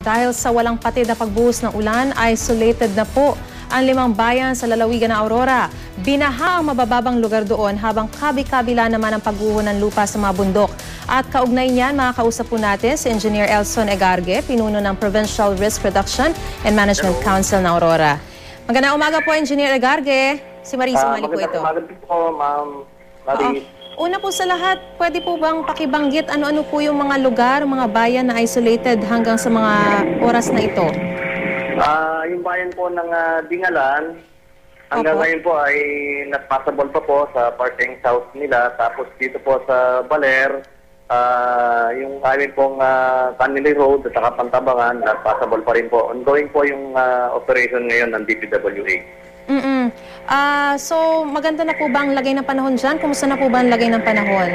Dahil sa walang patid na pagbuhos ng ulan, isolated na po ang 5 bayan sa lalawigan ng Aurora. Binaha ang mabababang lugar doon habang kabi-kabila naman ang pagguho ng lupa sa mga bundok. At kaugnay niyan, makakausap po natin si Engineer Elson Egargue, pinuno ng Provincial Risk Reduction and Management Council ng Aurora. Magandang umaga po, Engineer Egargue. Si Maris Umali po ito. Magandang umaga po, Ma'am Maris. Una po sa lahat, pwede po bang pakibanggit ano-ano po yung mga lugar, mga bayan na isolated hanggang sa mga oras na ito? Yung bayan po ng Dingalan, hanggang ngayon po ay not passable pa po sa parteng south nila. Tapos dito po sa Baler, yung amin pong Canley Road at saka Pantabangan, not passable pa rin po. Ongoing po yung operation ngayon ng DPWH. So, maganda na po ba ang lagay ng panahon dyan? Kumusta na po ba ang lagay ng panahon?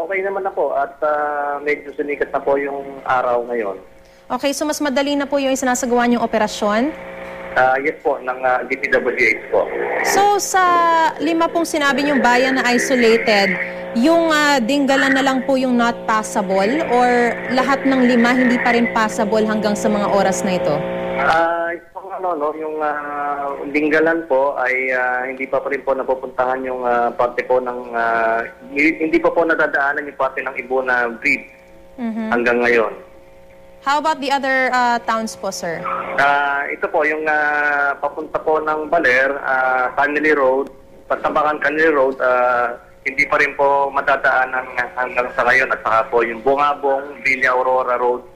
Okay naman na po at medyo sinikat na po yung araw ngayon. Okay, so mas madali na po yung isinasagawa niyong operasyon? Yes po, ng DPWH po. So, sa 5 pong sinabi niyong bayan na isolated, yung Dingalan na lang po yung not passable or lahat ng 5 hindi pa rin passable hanggang sa mga oras na ito? Yung Dingalan po ay hindi pa rin po napupuntahan yung parte po ng hindi pa po nadadaanan yung parte ng Ibona Bridge hanggang ngayon. How about the other towns po, sir? Ito po yung papunta po ng Baler, Canley Road, Pantabangan Canley Road, hindi pa rin po madadaanan hanggang sa ngayon at saka po yung Bungabong, Villa Aurora Road,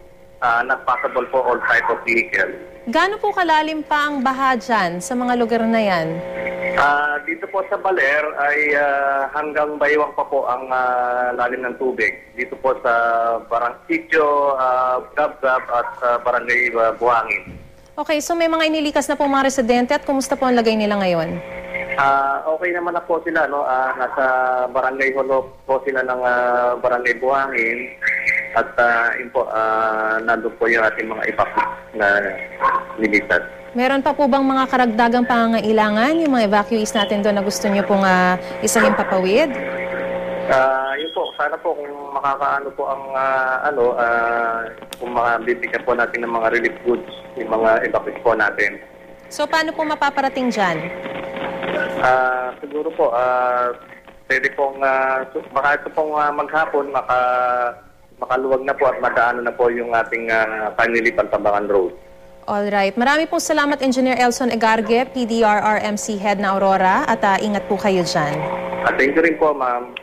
not passable po all type of vehicle. Gaano po kalalim pa ang baha dyan sa mga lugar na yan? Dito po sa Baler ay hanggang Baywang pa po ang lalim ng tubig. Dito po sa Sitio, Gab-Gab at Barangay Buhangin. Okay, so may mga inilikas na po mga residente at kumusta po ang lagay nila ngayon? Okay naman na po sila. No? Nasa Barangay Holo po sila ng Barangay Buhangin. At yun po, nandun po yung ating mga evacuees na nilitas. Meron pa po bang mga karagdagang pangangailangan, yung mga evacuees natin doon na gusto nyo pong isahin papawid? Yun po, sana po kung makakaano po ang kung bibigyan po natin ng mga relief goods, yung mga evacuees po natin. So paano po mapaparating dyan? Siguro po, pwede pong, baka ito pong maghapon, makaluwag na po at madaanan na po yung ating Canley Pantabangan Road. Alright. Marami pong salamat, Engineer Elson Egargue, PDRRMC Head na Aurora, at ingat po kayo dyan. Thank you rin po, ma'am.